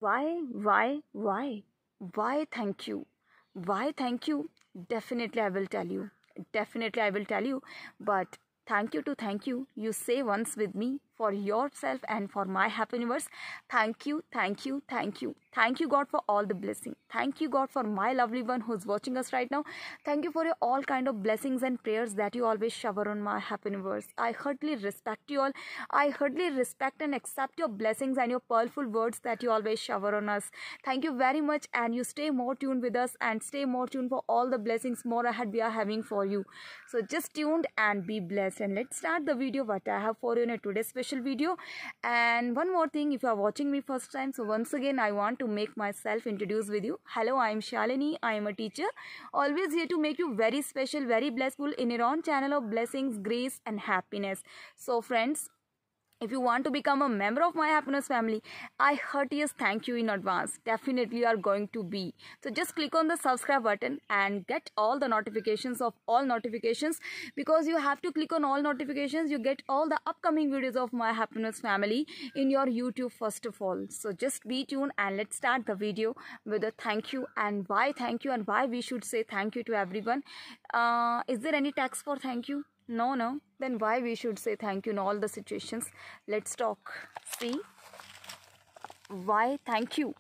Why thank you? Why thank you? Definitely I will tell you. Definitely I will tell you. But thank you. You say once with me for yourself and for my happy universe. Thank you. Thank you, God, for all the blessing. Thank you, God, for my lovely one who's watching us right now. Thank you for your all kind of blessings and prayers that you always shower on my happy universe. I heartily respect you all. I heartily respect and accept your blessings and your pearlful words that you always shower on us. Thank you very much, and you stay more tuned with us and stay more tuned for all the blessings more ahead we are having for you. So just tuned and be blessed. And let's start the video what I have for you in a today's special video. And one more thing, if you are watching me first time, so once again I want to make myself introduce with you. Hello, I am Shalini. I am a teacher, always here to make you very special, very blissful in your own channel of blessings, grace and happiness. So friends, if you want to become a member of my happiness family, I heartiest thank you in advance. Definitely you are going to be. So just click on the subscribe button and get all the notifications of all notifications, because you have to click on all notifications. You get all the upcoming videos of my happiness family in your YouTube first of all. So just be tuned and let's start the video with a thank you and why we should say thank you to everyone. Is there any text for thank you? No. Then why we should say thank you in all the situations? Let's talk. See, why thank you?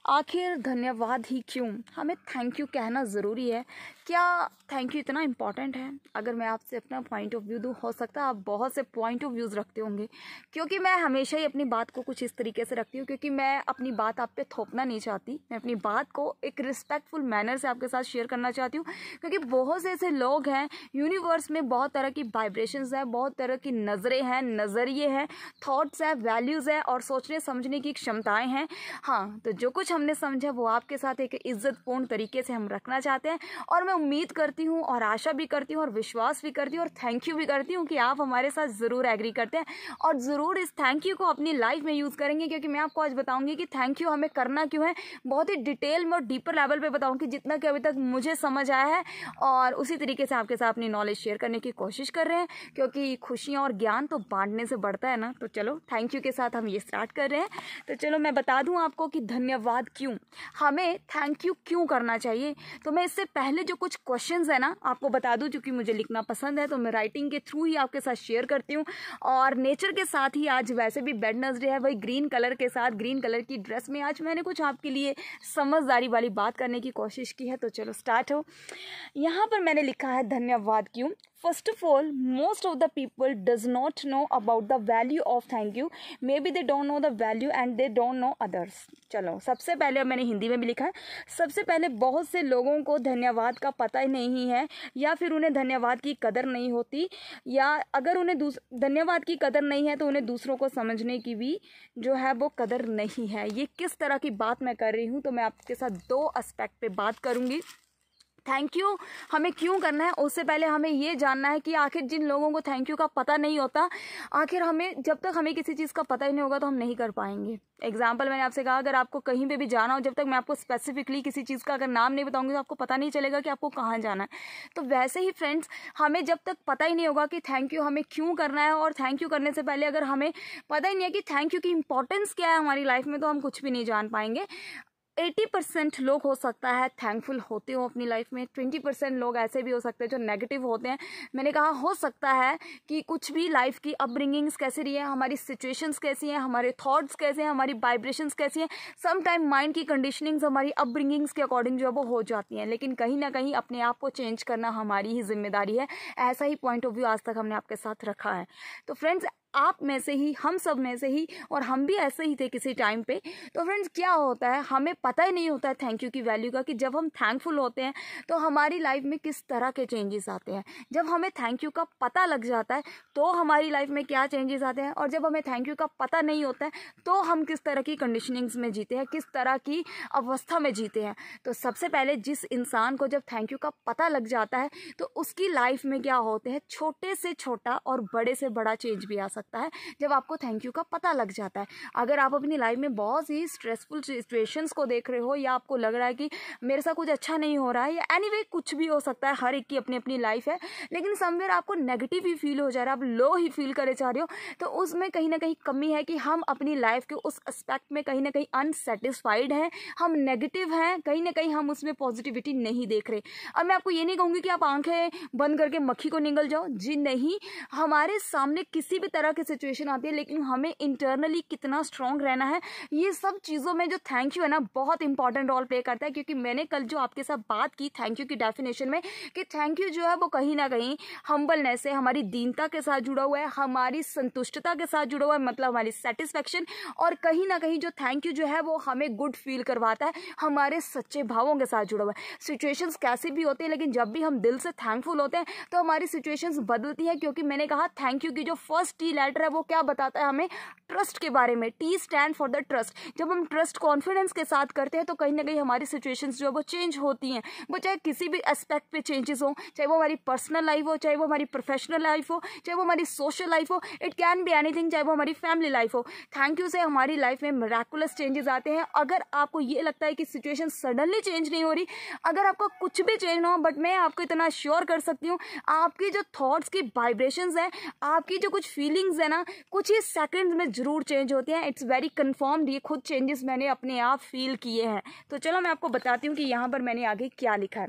आखिर धन्यवाद ही क्यों? हमें thank you कहना ज़रूरी है क्या? Thank you इतना important है? अगर मैं आपसे अपना पॉइंट ऑफ व्यू दूँ, हो सकता है आप बहुत से पॉइंट ऑफ व्यूज़ रखते होंगे, क्योंकि मैं हमेशा ही अपनी बात को कुछ इस तरीके से रखती हूँ, क्योंकि मैं अपनी बात आप पे थोपना नहीं चाहती. मैं अपनी बात को एक रिस्पेक्टफुल मैनर से आपके साथ शेयर करना चाहती हूँ, क्योंकि बहुत से ऐसे लोग हैं यूनिवर्स में, बहुत तरह की वाइब्रेशंस है, बहुत तरह की नज़रें हैं, नज़रिए हैं, थॉट्स हैं, वैल्यूज़ है और सोचने समझने की क्षमताएँ हैं. हाँ, तो जो कुछ हमने समझा वो आपके साथ एक इज्जतपूर्ण तरीके से हम रखना चाहते हैं, और मैं उम्मीद करती हूँ और आशा भी करती हूँ और विश्वास भी करती हूँ और थैंक यू भी करती हूँ कि आप हमारे साथ ज़रूर एग्री करते हैं और ज़रूर इस थैंक यू को अपनी लाइफ में यूज़ करेंगे, क्योंकि मैं आपको आज बताऊँगी कि थैंक यू हमें करना क्यों है. बहुत ही डिटेल में और डीपर लेवल पे बताऊँगी, जितना कि अभी तक मुझे समझ आया है, और उसी तरीके से आपके साथ अपनी नॉलेज शेयर करने की कोशिश कर रहे हैं, क्योंकि खुशियाँ और ज्ञान तो बांटने से बढ़ता है ना. तो चलो थैंक यू के साथ हम ये स्टार्ट कर रहे हैं. तो चलो मैं बता दूँ आपको कि धन्यवाद क्यों, हमें थैंक यू क्यों करना चाहिए. तो मैं इससे पहले जो कुछ क्वेश्चंस है ना आपको बता दूं, क्योंकि मुझे लिखना पसंद है तो मैं राइटिंग के थ्रू ही आपके साथ शेयर करती हूँ. और नेचर के साथ ही आज वैसे भी वेडनेसडे है, वही ग्रीन कलर के साथ, ग्रीन कलर की ड्रेस में आज मैंने कुछ आपके लिए समझदारी वाली बात करने की कोशिश की है. तो चलो स्टार्ट हो. यहाँ पर मैंने लिखा है धन्यवाद क्यों. First of all, most of the people does not know about the value of thank you. Maybe they don't know the value and they don't know others. चलो सबसे पहले, मैंने हिंदी में भी लिखा है, सबसे पहले बहुत से लोगों को धन्यवाद का पता ही नहीं है, या फिर उन्हें धन्यवाद की कदर नहीं होती, या अगर उन्हें धन्यवाद की कदर नहीं है तो उन्हें दूसरों को समझने की भी जो है वो कदर नहीं है. ये किस तरह की बात मैं कर रही हूँ, तो मैं आपके साथ दो एस्पेक्ट पे बात करूँगी. थैंक यू हमें क्यों करना है, उससे पहले हमें ये जानना है कि आखिर जिन लोगों को थैंक यू का पता नहीं होता, आखिर हमें, जब तक हमें किसी चीज़ का पता ही नहीं होगा तो हम नहीं कर पाएंगे. एग्जाम्पल मैंने आपसे कहा, अगर आपको कहीं पे भी जाना हो, जब तक मैं आपको स्पेसिफिकली किसी चीज़ का अगर नाम नहीं बताऊंगी तो आपको पता नहीं चलेगा कि आपको कहाँ जाना है. तो वैसे ही फ्रेंड्स, हमें जब तक पता ही नहीं होगा कि थैंक यू हमें क्यों करना है, और थैंक यू करने से पहले अगर हमें पता ही नहीं है कि थैंक यू की इंपॉर्टेंस क्या है हमारी लाइफ में, तो हम कुछ भी नहीं जान पाएंगे. 80% लोग हो सकता है थैंकफुल होते हो अपनी लाइफ में, 20% लोग ऐसे भी हो सकते हैं जो नेगेटिव होते हैं. मैंने कहा हो सकता है कि कुछ भी लाइफ की अपब्रिंगिंग्स कैसी रही है, हमारी सिचुएशंस कैसी हैं, हमारे थॉट्स कैसे हैं, हमारी वाइब्रेशंस कैसी हैं, सम टाइम माइंड की कंडीशनिंग्स हमारी अपब्रिंगिंग्स के अकॉर्डिंग जो है वो हो जाती हैं, लेकिन कहीं ना कहीं अपने आप को चेंज करना हमारी ही जिम्मेदारी है. ऐसा ही पॉइंट ऑफ व्यू आज तक हमने आपके साथ रखा है. तो फ्रेंड्स, आप में से ही, हम सब में से ही, और हम भी ऐसे ही थे किसी टाइम पे. तो फ्रेंड्स क्या होता है, हमें पता ही नहीं होता है थैंक यू की वैल्यू का, कि जब हम थैंकफुल होते हैं तो हमारी लाइफ में किस तरह के चेंजेस आते हैं. जब हमें थैंक यू का पता लग जाता है तो हमारी लाइफ में क्या चेंजेस आते हैं, और जब हमें थैंक यू का पता नहीं होता है तो हम किस तरह की कंडीशनिंग्स में जीते हैं, किस तरह की अवस्था में जीते हैं. तो सबसे पहले जिस इंसान को जब थैंक यू का पता लग जाता है तो उसकी लाइफ में क्या होते हैं, छोटे से छोटा और बड़े से बड़ा चेंज भी आ सकता सकता है जब आपको थैंक यू का पता लग जाता है। अगर आप अपनी लाइफ में बहुत ही स्ट्रेसफुल सिचुएशंस को देख रहे हो या आपको लग रहा है कि मेरे साथ कुछ अच्छा नहीं हो रहा है या एनीवे कुछ भी हो सकता है, हर एक की अपनी अपनी लाइफ है, लेकिन समवेयर आपको नेगेटिव ही फील हो जा रहा है, आप लो ही फील करे जा रहे हो, तो उसमें कहीं ना कहीं कमी है कि हम अपनी लाइफ के उस एस्पेक्ट में कहीं ना कहीं अनसेटिस्फाइड हैं, हम नेगेटिव हैं, कहीं ना कहीं हम उसमें पॉजिटिविटी नहीं देख रहे। अब मैं आपको ये नहीं कहूँगी कि आप आंखें बंद करके मक्खी को निगल जाओ, जी नहीं, हमारे सामने किसी भी तरह की सिचुएशन आती है, लेकिन हमें इंटरनली कितना स्ट्रांग रहना है, ये सब चीज़ों में जो थैंक यू है ना बहुत इंपॉर्टेंट रोल प्ले करता है। क्योंकि मैंने कल जो आपके साथ बात की थैंक यू की डेफिनेशन में कि थैंक यू जो है वो कहीं ना कहीं हम्बलनेस से, हमारी दीनता के साथ जुड़ा हुआ है, हमारी संतुष्टता के साथ जुड़ा हुआ है, मतलब हमारी सेटिस्फेक्शन, और कहीं ना कहीं जो थैंक यू जो है वो हमें गुड फील करवाता है, हमारे सच्चे भावों के साथ जुड़ा हुआ है। सिचुएशंस कैसी भी होती है, लेकिन जब भी हम दिल से थैंकफुल होते हैं तो हमारी सिचुएशंस बदलती है। क्योंकि मैंने कहा थैंक यू की जो फर्स्ट टी लेटर है वो क्या बताता है हमें, ट्रस्ट के बारे में। T stand for the trust. जब हम ट्रस्ट कॉन्फिडेंस के साथ करते हैं तो कहीं ना कहीं हमारी सिचुएशंस जो है वो चेंज होती हैं, वो चाहे किसी भी एस्पेक्ट पे चेंजेस हो, चाहे वो हमारी पर्सनल लाइफ हो, चाहे वो हमारी प्रोफेशनल लाइफ हो, चाहे वो हमारी सोशल लाइफ हो, इट कैन बी एनीथिंग, चाहे वो हमारी फैमिली लाइफ हो। थैंक यू से हमारी लाइफ में मिरेकुलस चेंजेस आते हैं। अगर आपको ये लगता है कि सिचुएशन सडनली चेंज नहीं हो रही, अगर आपका कुछ भी चेंज ना हो, बट मैं आपको इतना श्योर कर सकती हूँ आपकी जो थॉट्स की वाइब्रेशंस हैं, आपकी जो कुछ फीलिंग्स है ना, कुछ ही सेकंड्स में जरूर चेंज होते हैं। इट्स वेरी कन्फर्म्ड, ये खुद चेंजेस मैंने अपने आप फील किए हैं। तो चलो मैं आपको बताती हूँ कि यहाँ पर मैंने आगे क्या लिखा है।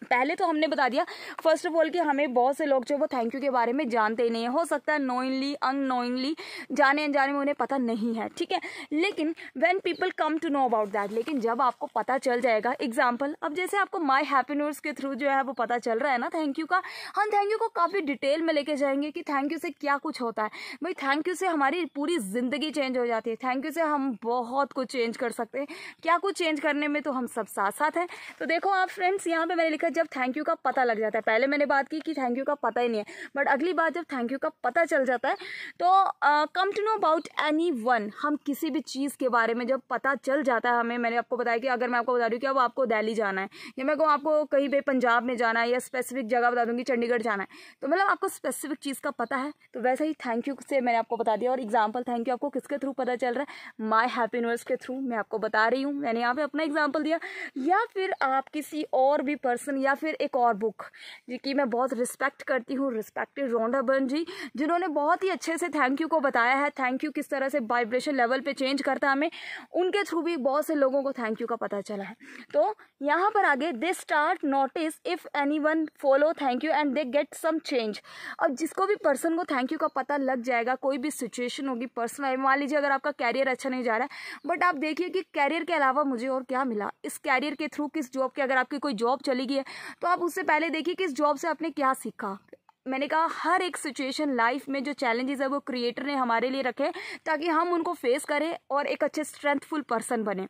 पहले तो हमने बता दिया फर्स्ट ऑफ ऑल कि हमें बहुत से लोग जो वो थैंक यू के बारे में जानते ही नहीं है, हो सकता है नोइंगली अननोइंगली, जाने अनजाने में उन्हें पता नहीं है, ठीक है। लेकिन when people come to know about that, लेकिन जब आपको पता चल जाएगा, एग्जांपल अब जैसे आपको माय हैप्पीनेस के थ्रू जो है वो पता चल रहा है ना थैंक यू का, हम थैंक यू को काफ़ी डिटेल में लेके जाएंगे कि थैंक यू से क्या कुछ होता है। भाई थैंक यू से हमारी पूरी ज़िंदगी चेंज हो जाती है, थैंक यू से हम बहुत कुछ चेंज कर सकते हैं। क्या कुछ चेंज करने में तो हम सब साथ साथ हैं। तो देखो आप फ्रेंड्स, यहाँ पे मैंने लिखा जब थैंक यू का पता लग जाता है। पहले मैंने बात की कि थैंक यू का पता ही नहीं है, बट अगली बात जब थैंक यू का पता चल जाता है तो come to know about anyone, हम किसी भी चीज़ के बारे में जब पता चल जाता है हमें। मैंने आपको बताया कि अगर मैं आपको बता रही हूँ कि अब आपको दिल्ली जाना है, या मैं कहूँ आपको कहीं पे पंजाब में जाना है, या स्पेसिफिक जगह बता दूँगी चंडीगढ़ जाना है, तो मतलब आपको स्पेसिफिक चीज़ का पता है। तो वैसे ही थैंक यू से मैंने आपको बता दिया। और एग्जाम्पल थैंक यू आपको किसके थ्रू पता चल रहा है, माय हैप्पीनेस के थ्रू मैं आपको बता रही हूँ, मैंने यहाँ पे अपना एग्जाम्पल दिया। या फिर आप किसी और भी पर्सन, या फिर एक और बुक जिनकी मैं बहुत रिस्पेक्ट करती हूँ, रिस्पेक्टेड रोंडा बर्न जी, जिन्होंने बहुत ही अच्छे से थैंक यू को बताया है, थैंक यू किस तरह से वाइब्रेशन लेवल पे चेंज करता है हमें, उनके थ्रू भी बहुत से लोगों को थैंक यू का पता चला है। तो यहाँ पर आगे they start notice if anyone follow thank you and they get some change. अब जिसको भी पर्सन को थैंक यू का पता लग जाएगा, कोई भी सिचुएशन होगी पर्सनल, मान लीजिए अगर आपका कैरियर अच्छा नहीं जा रहा है, बट आप देखिए कि कैरियर के अलावा मुझे और क्या मिला इस कैरियर के थ्रू, किस जॉब के, अगर आपकी कोई जॉब चली गई है तो आप उससे पहले देखिए कि इस जॉब से आपने क्या सीखा। मैंने कहा हर एक सिचुएशन लाइफ में जो चैलेंजेस है वो क्रिएटर ने हमारे लिए रखे ताकि हम उनको फेस करें और एक अच्छे स्ट्रेंथफुल पर्सन बने।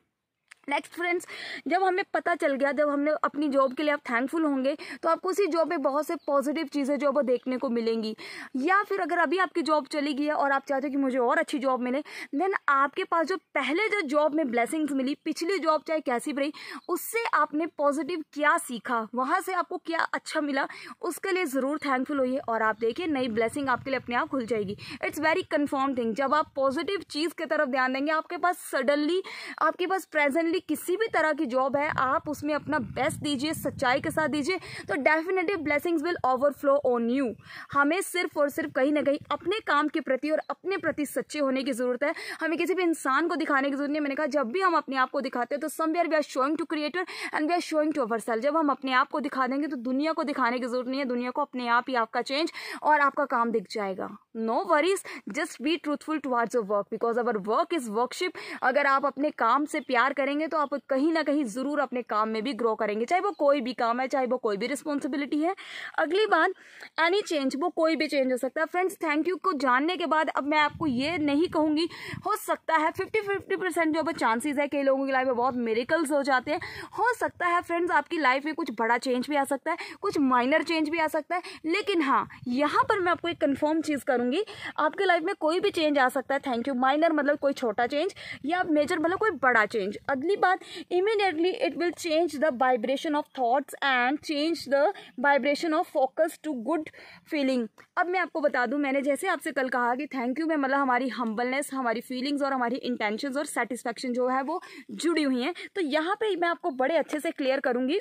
नेक्स्ट फ्रेंड्स, जब हमें पता चल गया, जब हमने अपनी जॉब के लिए आप थैंकफुल होंगे तो आपको उसी जॉब में बहुत से पॉजिटिव चीज़ें जो वो देखने को मिलेंगी। या फिर अगर अभी आपकी जॉब चली गई है और आप चाहते हो कि मुझे और अच्छी जॉब मिले, देन आपके पास जो पहले जो जॉब में ब्लेसिंग्स मिली, पिछली जॉब चाहे कैसी भी रही, उससे आपने पॉजिटिव क्या सीखा, वहाँ से आपको क्या अच्छा मिला, उसके लिए ज़रूर थैंकफुल होइए और आप देखिए नई ब्लेसिंग आपके लिए अपने आप खुल जाएगी। It's very confirm thing. जब आप पॉजिटिव चीज़ की तरफ ध्यान देंगे, आपके पास सडनली, आपके पास प्रेजेंटली किसी भी तरह की जॉब है, आप उसमें अपना बेस्ट दीजिए, सच्चाई के साथ दीजिए, तो definitely blessings will overflow on you. हमें सिर्फ और सिर्फ कहीं ना कहीं अपने काम के प्रति और अपने प्रति सच्चे होने की जरूरत है। हमें किसी भी इंसान को दिखाने की जरूरत नहीं। मैंने कहा जब भी हम अपने आप को दिखाते हैं तो somewhere we are showing to creator and we are showing to ourself. जब हम अपने आप को दिखा देंगे तो दुनिया को दिखाने की जरूरत नहीं है, दुनिया को अपने आप ही आपका चेंज और आपका काम दिख जाएगा। No worries, just be truthful towards your work because our work is worship. अगर आप अपने काम से प्यार करेंगे तो आप कहीं ना कहीं जरूर अपने काम में भी ग्रो करेंगे, चाहे वो कोई भी काम है, चाहे वो कोई भी रिस्पॉन्सिबिलिटी है। अगली बात, एनी चेंज, वो कोई भी चेंज हो सकता है। फ्रेंड्स, थैंक यू को जानने के बाद अब मैं आपको ये नहीं कहूँगी, हो सकता है 50-50% जो चांसेस है कई लोगों की लाइफ में बहुत मिरेकल्स हो जाते हैं। हो सकता है फ्रेंड्स आपकी लाइफ में कुछ बड़ा चेंज भी आ सकता है, कुछ माइनर चेंज भी आ सकता है, लेकिन हाँ यहाँ पर मैं आपको एक कन्फर्म चीज़ करूँगी, आपकी लाइफ में कोई भी चेंज आ सकता है। थैंक यू माइनर मतलब कोई छोटा चेंज, या मेजर मतलब कोई बड़ा चेंज। अगली अगली बात, immediately it will change the vibration of thoughts and change the vibration of focus to good feeling. अब मैं आपको बता दूं, मैंने जैसे आपसे कल कहा कि थैंक यू में मतलब हमारी हम्बलनेस, हमारी फीलिंग्स और हमारी इंटेंशंस और सेटिस्फैक्शन जो है वो जुड़ी हुई हैं। तो यहाँ पे मैं आपको बड़े अच्छे से क्लियर करूँगी।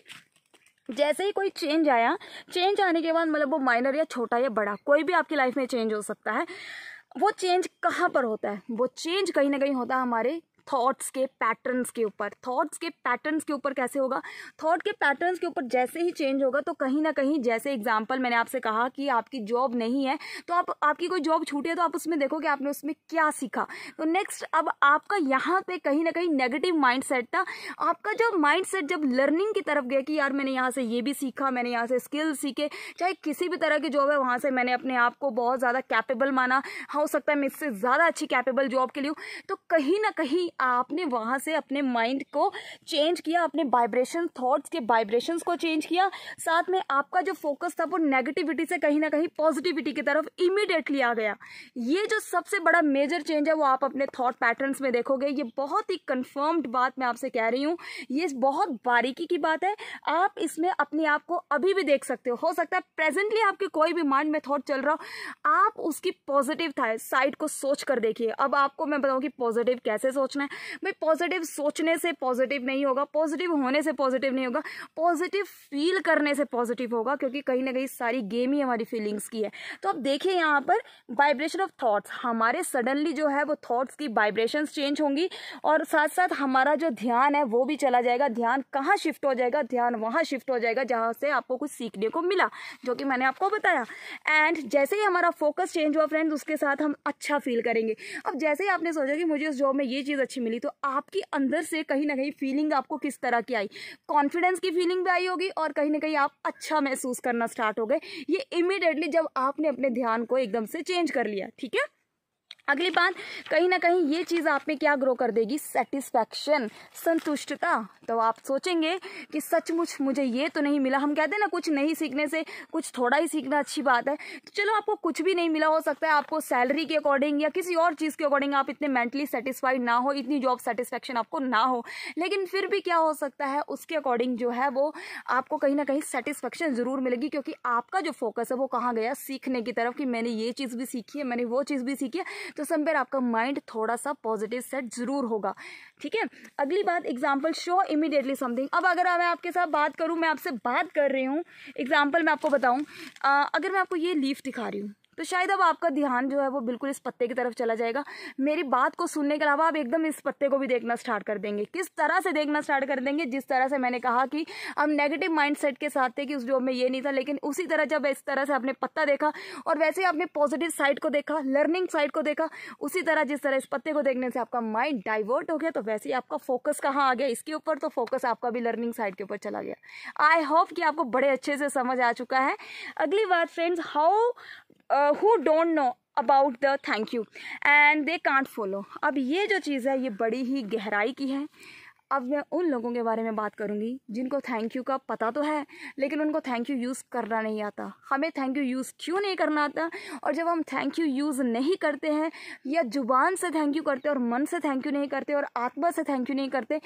जैसे ही कोई चेंज आया, चेंज आने के बाद मतलब वो माइनर या छोटा या बड़ा कोई भी आपकी लाइफ में चेंज हो सकता है। वो चेंज कहाँ पर होता है? वो चेंज कहीं ना कहीं होता है हमारे थॉट्स के पैटर्न्स के ऊपर। थॉट्स के पैटर्न्स के ऊपर कैसे होगा? थॉट के पैटर्न्स के ऊपर जैसे ही चेंज होगा तो कहीं ना कहीं, जैसे एग्जांपल मैंने आपसे कहा कि आपकी जॉब नहीं है तो आपकी कोई जॉब छूटी है तो आप उसमें देखो कि आपने उसमें क्या सीखा। तो नेक्स्ट, अब आपका यहाँ पे कहीं ना कहीं नेगेटिव माइंडसेट था। आपका जो माइंडसेट जब लर्निंग की तरफ गया कि यार मैंने यहाँ से ये भी सीखा, मैंने यहाँ से स्किल सीखे, चाहे किसी भी तरह की जॉब है वहाँ से मैंने अपने आप को बहुत ज़्यादा कैपेबल माना, हो सकता है मैं इससे ज़्यादा अच्छी कैपेबल जॉब के लिए हूँ। तो कहीं ना कहीं आपने वहाँ से अपने माइंड को चेंज किया, अपने वाइब्रेशन, थॉट्स के वाइब्रेशंस को चेंज किया। साथ में आपका जो फोकस था वो नेगेटिविटी से कहीं ना कहीं पॉजिटिविटी की तरफ इमीडिएटली आ गया। ये जो सबसे बड़ा मेजर चेंज है वो आप अपने थॉट पैटर्न्स में देखोगे। ये बहुत ही कंफर्म्ड बात मैं आपसे कह रही हूँ, ये बहुत बारीकी की बात है। आप इसमें अपने आप को अभी भी देख सकते हो सकता है प्रेजेंटली आपके कोई भी माइंड में थॉट चल रहा हो, आप उसकी पॉजिटिव साइड को सोच कर देखिए। अब आपको मैं बताऊँ कि पॉजिटिव कैसे सोचना है। भाई पॉजिटिव सोचने से पॉजिटिव नहीं होगा, पॉजिटिव होने से पॉजिटिव नहीं होगा, पॉजिटिव फील करने से पॉजिटिव होगा, क्योंकि कहीं ना कहीं सारी गेम ही हमारी फीलिंग्स की है। तो अब देखिए यहाँ पर वाइब्रेशन ऑफ थॉट्स, हमारे सडनली जो है वो थॉट्स की वाइब्रेशंस चेंज होंगी और साथ साथ हमारा जो ध्यान है वो भी चला जाएगा। ध्यान कहाँ शिफ्ट हो जाएगा? ध्यान वहाँ शिफ्ट हो जाएगा जहाँ से आपको कुछ सीखने को मिला, जो कि मैंने आपको बताया। एंड जैसे ही हमारा फोकस चेंज हुआ फ्रेंड्स, उसके साथ हम अच्छा फील करेंगे। अब जैसे ही आपने सोचा कि मुझे उस जॉब में ये चीज़ अच्छी मिली, तो आपकी अंदर से कहीं ना कहीं फीलिंग आपको किस तरह की आई? कॉन्फिडेंस की फीलिंग भी आई होगी और कहीं ना कहीं आप अच्छा महसूस करना स्टार्ट हो गए। ये इमीडिएटली जब आपने अपने ध्यान को एकदम से चेंज कर लिया। ठीक है, अगली बात, कहीं ना कहीं ये चीज़ आप में क्या ग्रो कर देगी? सेटिस्फैक्शन, संतुष्टता। तो आप सोचेंगे कि सचमुच मुझे ये तो नहीं मिला। हम कहते हैं ना, कुछ नहीं सीखने से कुछ थोड़ा ही सीखना अच्छी बात है। तो चलो आपको कुछ भी नहीं मिला, हो सकता है आपको सैलरी के अकॉर्डिंग या किसी और चीज़ के अकॉर्डिंग आप इतने मेंटली सेटिस्फाइड ना हो, इतनी जॉब सेटिस्फैक्शन आपको ना हो, लेकिन फिर भी क्या हो सकता है, उसके अकॉर्डिंग जो है वो आपको कहीं ना कहीं सेटिस्फैक्शन ज़रूर मिलेगी, क्योंकि आपका जो फोकस है वो कहाँ गया? सीखने की तरफ, कि मैंने ये चीज़ भी सीखी है, मैंने वो चीज़ भी सीखी है। तो समवेयर आपका माइंड थोड़ा सा पॉजिटिव सेट जरूर होगा। ठीक है, अगली बात, एग्जाम्पल, शो इमीडिएटली समथिंग। अब अगर मैं आपके साथ बात करूं, मैं आपसे बात कर रही हूं, एग्जाम्पल मैं आपको बताऊं, अगर मैं आपको ये लीफ दिखा रही हूं तो शायद अब आपका ध्यान जो है वो बिल्कुल इस पत्ते की तरफ चला जाएगा। मेरी बात को सुनने के अलावा आप एकदम इस पत्ते को भी देखना स्टार्ट कर देंगे। किस तरह से देखना स्टार्ट कर देंगे? जिस तरह से मैंने कहा कि हम नेगेटिव माइंडसेट के साथ थे कि उस जॉब में ये नहीं था, लेकिन उसी तरह जब इस तरह से आपने पत्ता देखा और वैसे ही आपने पॉजिटिव साइड को देखा, लर्निंग साइड को देखा, उसी तरह जिस तरह इस पत्ते को देखने से आपका माइंड डाइवर्ट हो गया, तो वैसे ही आपका फोकस कहाँ आ गया? इसके ऊपर। तो फोकस आपका भी लर्निंग साइड के ऊपर चला गया। आई होप कि आपको बड़े अच्छे से समझ आ चुका है। अगली बात friends, who don't know about the thank you and they can't follow। अब ये जो चीज़ है ये बड़ी ही गहराई की है। अब मैं उन लोगों के बारे में बात करूंगी जिनको थैंक यू का पता तो है, लेकिन उनको थैंक यू यूज़ करना नहीं आता। हमें थैंक यू यूज़ क्यों नहीं करना आता? और जब हम थैंक यू यूज़ नहीं करते हैं, या जुबान से थैंक यू करते और मन से थैंक यू नहीं करते और आत्मा से थैंक यू नहीं करते,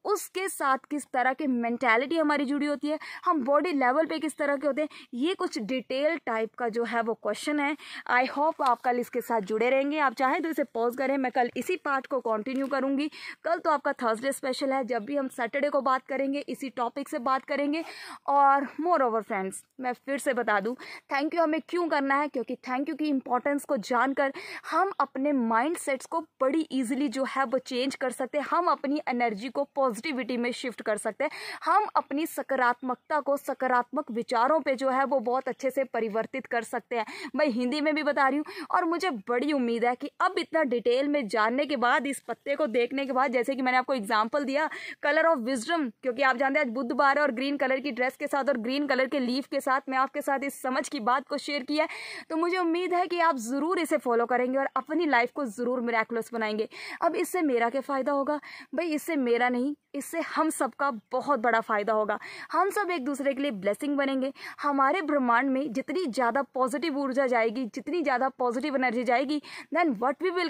उसके साथ किस तरह की मेंटालिटी हमारी जुड़ी होती है, हम बॉडी लेवल पे किस तरह के होते हैं, ये कुछ डिटेल टाइप का जो है वो क्वेश्चन है। आई होप आप कल इसके साथ जुड़े रहेंगे। आप चाहें तो इसे पॉज करें, मैं कल इसी पार्ट को कंटिन्यू करूँगी। कल तो आपका थर्सडे स्पेशल है, जब भी हम सैटरडे को बात करेंगे इसी टॉपिक से बात करेंगे। और मोर ओवर फ्रेंड्स, मैं फिर से बता दूं, थैंक यू हमें क्यों करना है? क्योंकि थैंक यू की इंपॉर्टेंस को जानकर हम अपने माइंड सेट्स को बड़ी इजीली जो है वो चेंज कर सकते हैं। हम अपनी एनर्जी को पॉजिटिविटी में शिफ्ट कर सकते हैं। हम अपनी सकारात्मकता को सकारात्मक विचारों पे जो है वो बहुत अच्छे से परिवर्तित कर सकते हैं। मैं हिंदी में भी बता रही हूँ, और मुझे बड़ी उम्मीद है कि अब इतना डिटेल में जानने के बाद, इस पत्ते को देखने के बाद, जैसे कि मैंने आपको एग्जाम्पल दिया कलर ऑफ विजडम, क्योंकि आप जानते हैं आज बुधवार है और ग्रीन कलर की ड्रेस के साथ और ग्रीन कलर के लीफ के साथ मैं आपके साथ इस समझ की बात को शेयर किया है। तो मुझे उम्मीद है कि आप ज़रूर इसे फॉलो करेंगे और अपनी लाइफ को ज़रूर मिरेकुलस बनाएंगे। अब इससे मेरा क्या फ़ायदा होगा? भाई इससे मेरा नहीं, इससे हम सबका बहुत बड़ा फ़ायदा होगा। हम सब एक दूसरे के लिए ब्लेसिंग बनेंगे। हमारे ब्रह्मांड में जितनी ज़्यादा पॉजिटिव ऊर्जा जाएगी, जितनी ज़्यादा पॉजिटिव एनर्जी जाएगी, then what we will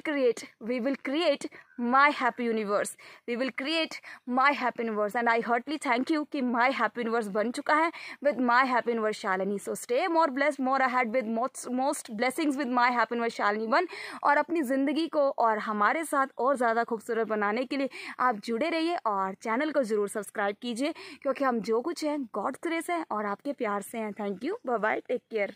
create my happy universe. We will create my happy universe and I heartly thank you कि माई हैप्पी यूनिवर्स बन चुका है with my happy universe Shalini. So stay more blessed, more ahead with most blessings with my happy universe Shalini 1. और अपनी ज़िंदगी को और हमारे साथ और ज़्यादा खूबसूरत बनाने के लिए आप जुड़े रहिए और चैनल को ज़रूर सब्सक्राइब कीजिए, क्योंकि हम जो कुछ हैं गॉड्स ग्रेस है और आपके प्यार से हैं. Thank you. Bye bye. Take care.